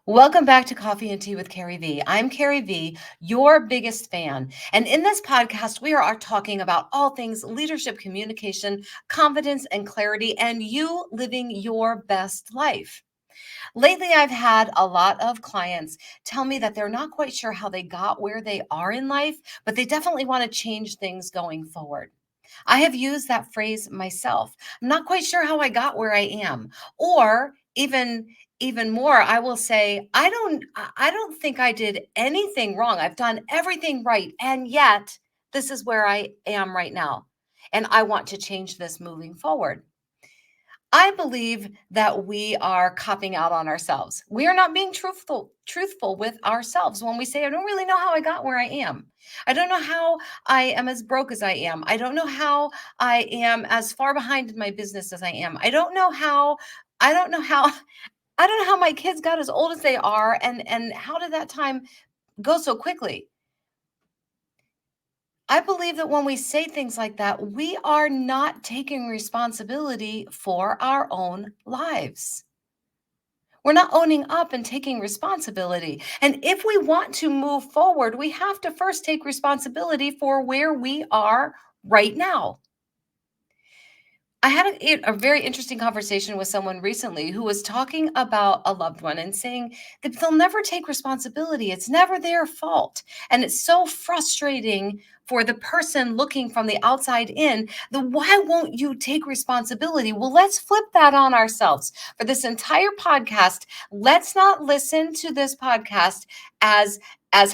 Welcome back to Coffee and Tea with CarrieVee. I'm CarrieVee, your biggest fan. And in this podcast, we are talking about all things leadership, communication, confidence, and clarity, and you living your best life. Lately, I've had a lot of clients tell me that they're not quite sure how they got where they are in life, but they definitely want to change things going forward. I have used that phrase myself. I'm not quite sure how I got where I am. Or even more, I will say I don't think I did anything wrong. I've done everything right, and yet this is where I am right now. And I want to change this moving forward. I believe that we are copping out on ourselves. We are not being truthful with ourselves when we say, I don't really know how I got where I am. I don't know how I am as broke as I am. I don't know how I am as far behind in my business as I am. I don't know how I don't know how my kids got as old as they are, and how did that time go so quickly? I believe that when we say things like that, we are not taking responsibility for our own lives. We're not owning up and taking responsibility. And if we want to move forward, we have to first take responsibility for where we are right now. I had a very interesting conversation with someone recently who was talking about a loved one and saying that they'll never take responsibility. It's never their fault. And it's so frustrating for the person looking from the outside in. Why won't you take responsibility? Well, let's flip that on ourselves. For this entire podcast, let's not listen to this podcast as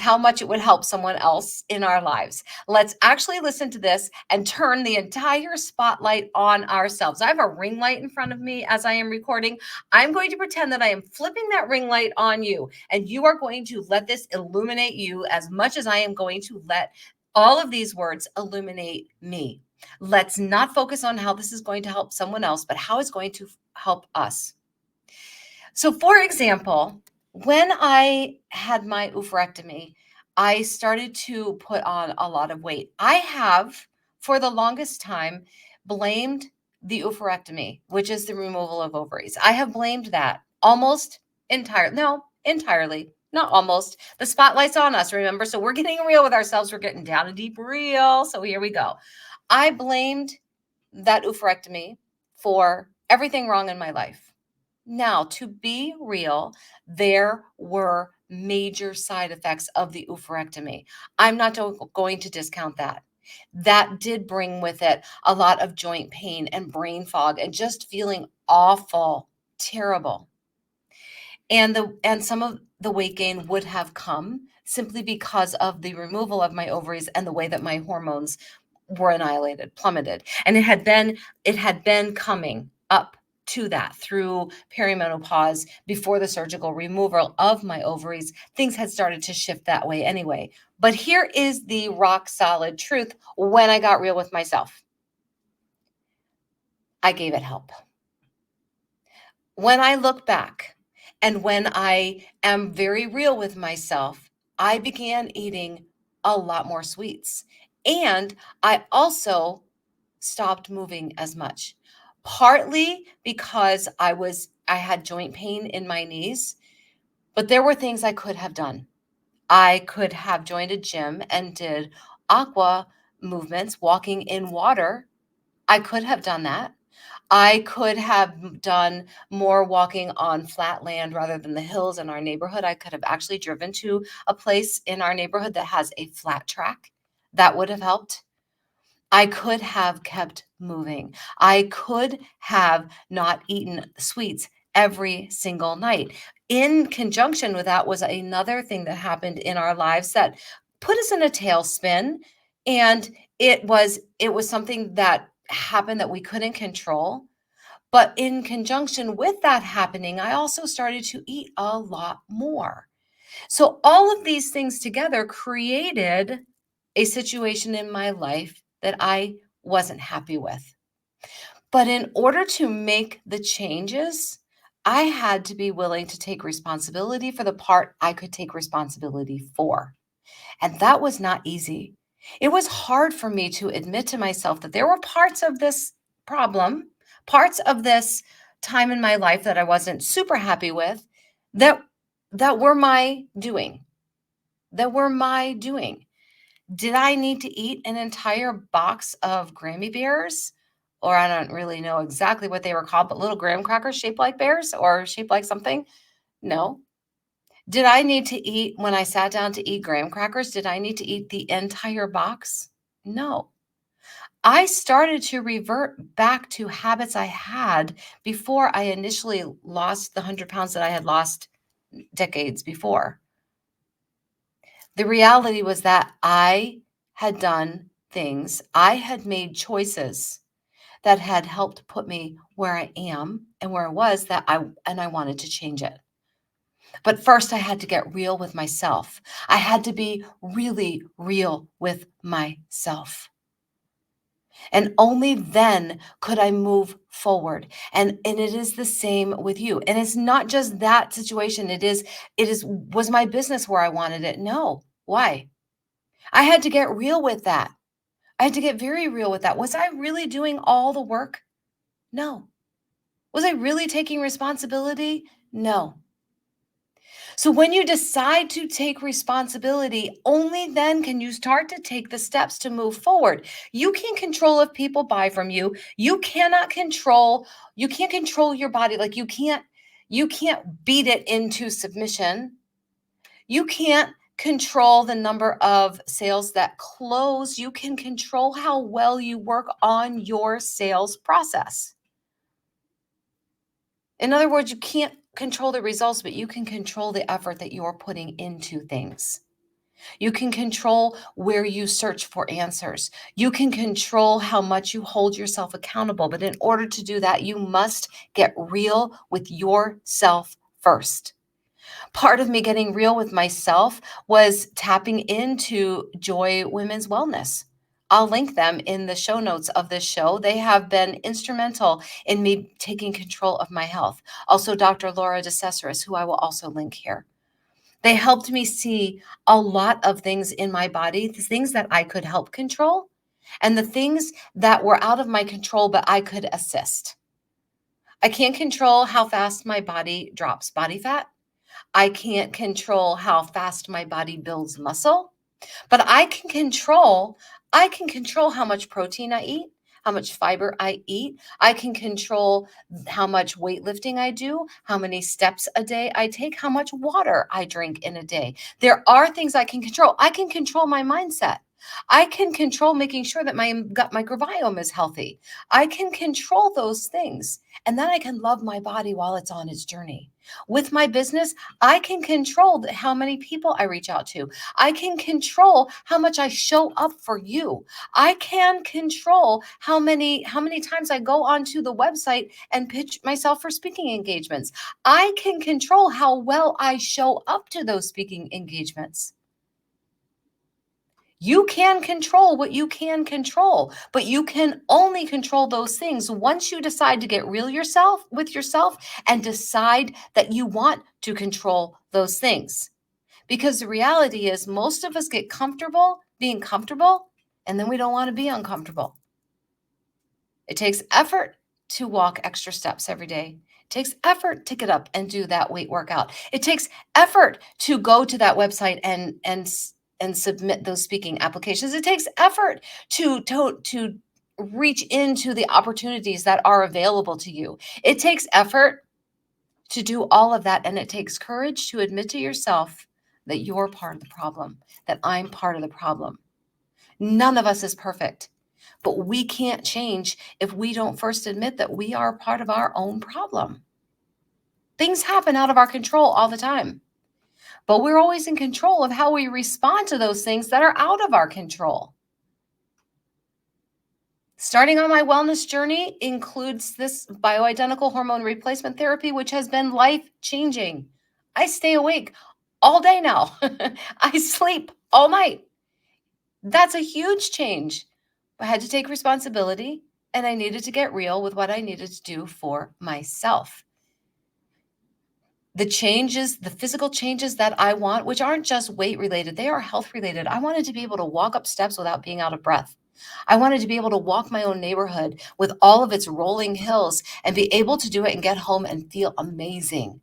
how much it would help someone else in our lives. Let's actually listen to this and turn the entire spotlight on ourselves. I have a ring light in front of me as I am recording. I'm going to pretend that I am flipping that ring light on you, and you are going to let this illuminate you as much as I am going to let all of these words illuminate me. Let's not focus on how this is going to help someone else, but how it's going to help us. So, for example, when I had my oophorectomy, I started to put on a lot of weight. I have, for the longest time, blamed the oophorectomy, which is the removal of ovaries. I have blamed that almost entirely. No, entirely. Not almost. The spotlight's on us, remember? So we're getting real with ourselves. We're getting down and deep real. So here we go. I blamed that oophorectomy for everything wrong in my life. Now, to be real, there were major side effects of the oophorectomy. I'm not going to discount that. That did bring with it a lot of joint pain and brain fog and just feeling awful, terrible. And some of the weight gain would have come simply because of the removal of my ovaries and the way that my hormones were annihilated, plummeted. And it had been coming up to that through perimenopause before the surgical removal of my ovaries. Things had started to shift that way anyway. But here is the rock solid truth when I got real with myself. I gave it help. When I look back and when I am very real with myself, I began eating a lot more sweets. And I also stopped moving as much, partly because I had joint pain in my knees, but there were things I could have done. I could have joined a gym and did aqua movements, walking in water. I could have done that. I could have done more walking on flat land rather than the hills in our neighborhood. I could have actually driven to a place in our neighborhood that has a flat track. That would have helped. I could have kept moving. I could have not eaten sweets every single night. In conjunction with that was another thing that happened in our lives that put us in a tailspin. And it was something that happened that we couldn't control. But in conjunction with that happening, I also started to eat a lot more. So all of these things together created a situation in my life that I wasn't happy with. But in order to make the changes, I had to be willing to take responsibility for the part I could take responsibility for. And that was not easy. It was hard for me to admit to myself that there were parts of this problem, parts of this time in my life that I wasn't super happy with, that that were my doing, that were my doing. Did I need to eat an entire box of Grammy bears? Or I don't really know exactly what they were called, but little graham crackers shaped like bears or shaped like something? No. Did I need to eat when I sat down to eat graham crackers? Did I need to eat the entire box? No. I started to revert back to habits I had before I initially lost the 100 pounds that I had lost decades before. The reality was that I had done things, I had made choices that had helped put me where I am and where I was I wanted to change it. But first I had to get real with myself. I had to be really real with myself. And only then could I move forward. And it is the same with you. And it's not just that situation. It is was my business where I wanted it? No. Why? I had to get real with that. I had to get very real with that. Was I really doing all the work? No. Was I really taking responsibility? No. So when you decide to take responsibility, only then can you start to take the steps to move forward. You can't control if people buy from you. You can't control your body. Like you can't beat it into submission. You can't control the number of sales that close. You can control how well you work on your sales process. In other words, you can't control the results, but you can control the effort that you're putting into things. You can control where you search for answers. You can control how much you hold yourself accountable. But in order to do that, you must get real with yourself first. Part of me getting real with myself was tapping into Joy Women's Wellness. I'll link them in the show notes of this show. They have been instrumental in me taking control of my health. Also, Dr. Laura DeCessaris, who I will also link here. They helped me see a lot of things in my body, the things that I could help control, and the things that were out of my control, but I could assist. I can't control how fast my body drops body fat. I can't control how fast my body builds muscle, but I can control how much protein I eat, how much fiber I eat. I can control how much weightlifting I do, how many steps a day I take, how much water I drink in a day. There are things I can control. I can control my mindset. I can control making sure that my gut microbiome is healthy. I can control those things. And then I can love my body while it's on its journey. With my business, I can control how many people I reach out to. I can control how much I show up for you. I can control how many times I go onto the website and pitch myself for speaking engagements. I can control how well I show up to those speaking engagements. You can control what you can control, but you can only control those things once you decide to get real yourself with yourself and decide that you want to control those things. Because the reality is most of us get comfortable being comfortable and then we don't want to be uncomfortable. It takes effort to walk extra steps every day. It takes effort to get up and do that weight workout. It takes effort to go to that website and submit those speaking applications. It takes effort to reach into the opportunities that are available to you. It takes effort to do all of that, and it takes courage to admit to yourself that you're part of the problem, that I'm part of the problem. None of us is perfect. But we can't change if we don't first admit that we are part of our own problem. Things happen out of our control all the time, but we're always in control of how we respond to those things that are out of our control. Starting on my wellness journey includes this bioidentical hormone replacement therapy, which has been life-changing. I stay awake all day now. I sleep all night. That's a huge change. I had to take responsibility and I needed to get real with what I needed to do for myself. The changes, the physical changes that I want, which aren't just weight related, they are health related. I wanted to be able to walk up steps without being out of breath. I wanted to be able to walk my own neighborhood with all of its rolling hills and be able to do it and get home and feel amazing.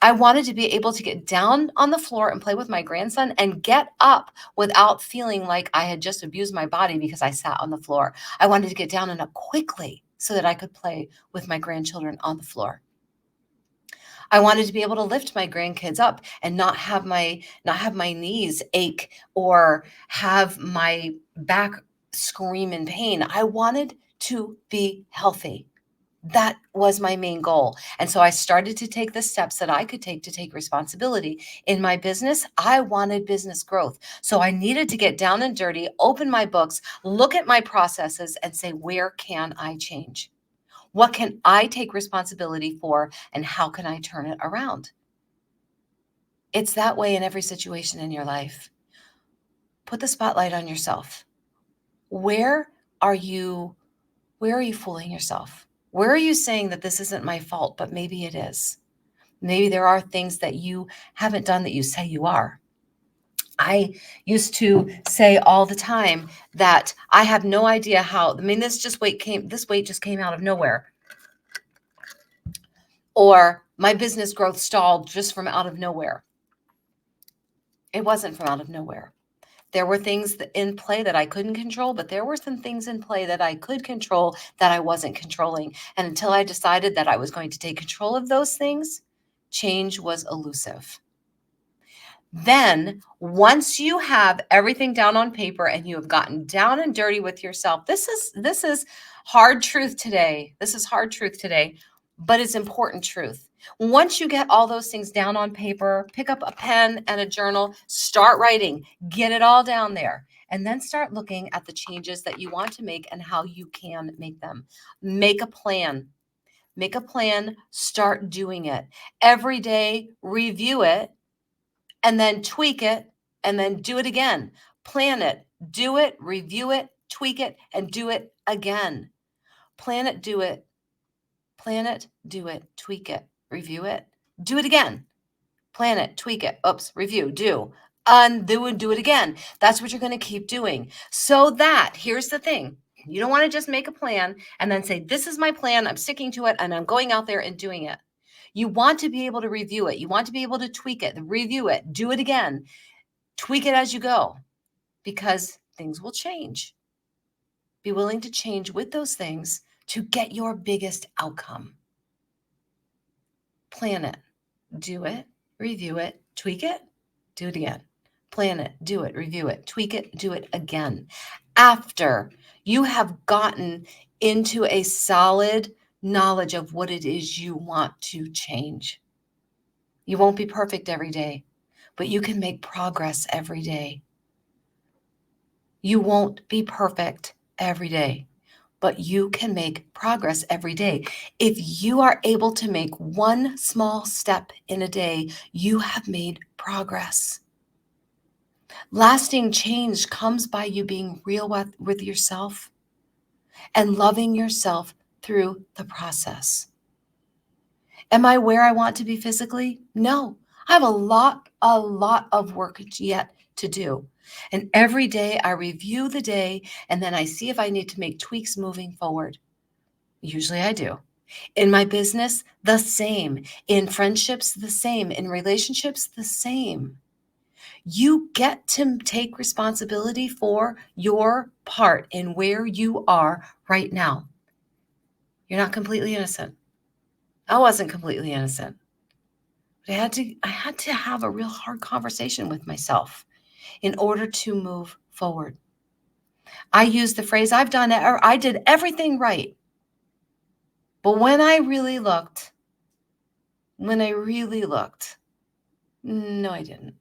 I wanted to be able to get down on the floor and play with my grandson and get up without feeling like I had just abused my body because I sat on the floor. I wanted to get down and up quickly so that I could play with my grandchildren on the floor. I wanted to be able to lift my grandkids up and not have my knees ache or have my back scream in pain. I wanted to be healthy. That was my main goal. And so I started to take the steps that I could take to take responsibility. In my business, I wanted business growth. So I needed to get down and dirty, open my books, look at my processes, and say, where can I change? What can I take responsibility for? And how can I turn it around? It's that way in every situation in your life. Put the spotlight on yourself. Where are you Where are you fooling yourself? Where are you saying that this isn't my fault, but maybe it is? Maybe there are things that you haven't done that you say you are. I used to say all the time that I have no idea how, this weight just came out of nowhere. Or my business growth stalled just from out of nowhere. It wasn't from out of nowhere. There were things in play that I couldn't control, but there were some things in play that I could control that I wasn't controlling. And until I decided that I was going to take control of those things, change was elusive. Then, once you have everything down on paper and you have gotten down and dirty with yourself, this is hard truth today. This is hard truth today, but it's important truth. Once you get all those things down on paper, pick up a pen and a journal, start writing, get it all down there, and then start looking at the changes that you want to make and how you can make them. Make a plan. Make a plan, start doing it. Every day, review it, and then tweak it, and then do it again. Plan it, do it, review it, tweak it, and do it again. Plan it, do it, tweak it, review it, do it again. Plan it, tweak it, oops, review, do, undo, and do it again. That's what you're going to keep doing. So that, here's the thing. You don't want to just make a plan and then say, this is my plan, I'm sticking to it, and I'm going out there and doing it. You want to be able to review it. You want to be able to tweak it, review it, do it again, tweak it as you go, because things will change. Be willing to change with those things to get your biggest outcome. Plan it, do it, review it, tweak it, do it again. Plan it, do it, review it, tweak it, do it again. After you have gotten into a solid knowledge of what it is you want to change. You won't be perfect every day, but you can make progress every day. You won't be perfect every day, but you can make progress every day. If you are able to make one small step in a day, you have made progress. Lasting change comes by you being real with yourself and loving yourself through the process. Am I where I want to be physically? No. I have a lot of work yet to do. And every day I review the day and then I see if I need to make tweaks moving forward. Usually I do. In my business, the same. In friendships, the same. In relationships, the same. You get to take responsibility for your part in where you are right now. You're not completely innocent. I wasn't completely innocent. But I had to have a real hard conversation with myself in order to move forward. I use the phrase, I did everything right. But when I really looked, no, I didn't.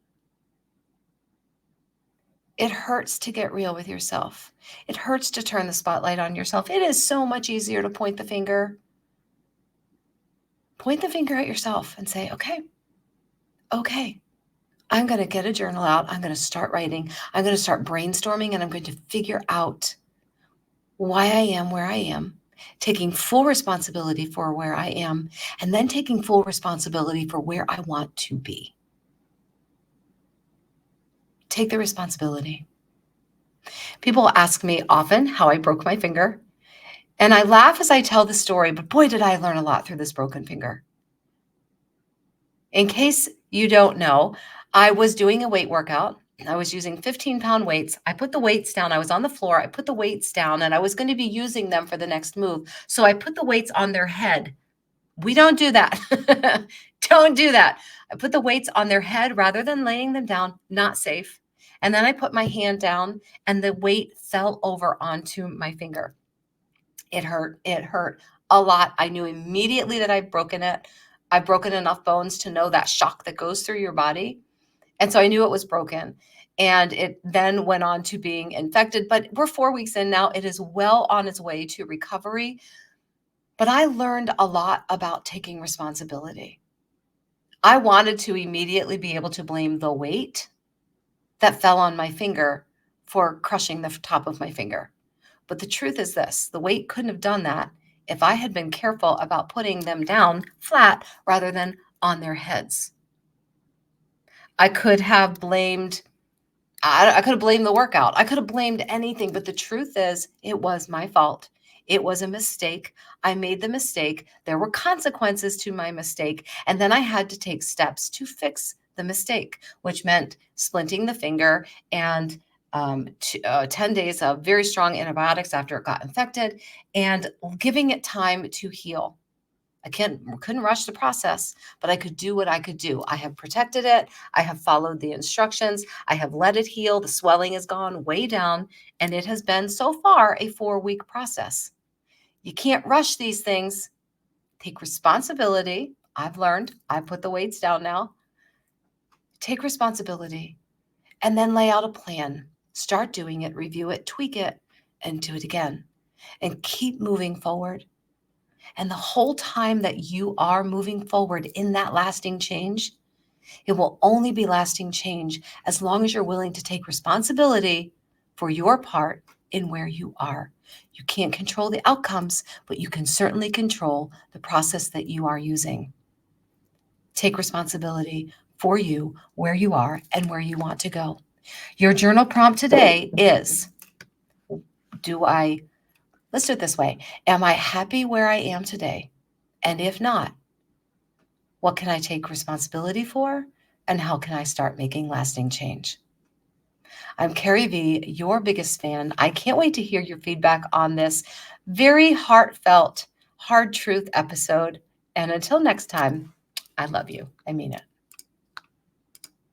It hurts to get real with yourself. It hurts to turn the spotlight on yourself. It is so much easier to point the finger. Point the finger at yourself and say, okay, I'm going to get a journal out. I'm going to start writing. I'm going to start brainstorming, and I'm going to figure out why I am where I am, taking full responsibility for where I am, and then taking full responsibility for where I want to be. Take the responsibility. People ask me often how I broke my finger, and I laugh as I tell the story, but boy, did I learn a lot through this broken finger. In case you don't know, I was doing a weight workout. I was using 15-pound weights. I put the weights down. I was on the floor. I put the weights down and I was going to be using them for the next move. So I put the weights on their head. We don't do that. Don't do that. I put the weights on their head rather than laying them down. Not safe. And then I put my hand down and the weight fell over onto my finger. It hurt. It hurt a lot. I knew immediately that I'd broken it. I've broken enough bones to know that shock that goes through your body. And so I knew it was broken. And it then went on to being infected. But we're 4 weeks in now. It is well on its way to recovery. But I learned a lot about taking responsibility. I wanted to immediately be able to blame the weight that fell on my finger for crushing the top of my finger. But the truth is this, the weight couldn't have done that if I had been careful about putting them down flat rather than on their heads. I could have blamed I could have blamed the workout. I could have blamed anything, but the truth is, it was my fault. It was a mistake. I made the mistake. There were consequences to my mistake. And then I had to take steps to fix the mistake, which meant splinting the finger and 10 days of very strong antibiotics after it got infected and giving it time to heal. I couldn't rush the process, but I could do what I could do. I have protected it. I have followed the instructions. I have let it heal. The swelling has gone way down, and it has been so far a 4-week process. You can't rush these things. Take responsibility. I've learned. I put the weights down now. Take responsibility and then lay out a plan. Start doing it, review it, tweak it, and do it again. And keep moving forward. And the whole time that you are moving forward in that lasting change, it will only be lasting change as long as you're willing to take responsibility for your part in where you are. You can't control the outcomes, but you can certainly control the process that you are using. Take responsibility for you, where you are, and where you want to go. Your journal prompt today is, let's do it this way. Am I happy where I am today? And if not, what can I take responsibility for? And how can I start making lasting change? I'm CarrieVee, your biggest fan. I can't wait to hear your feedback on this very heartfelt, hard truth episode. And until next time, I love you. I mean it.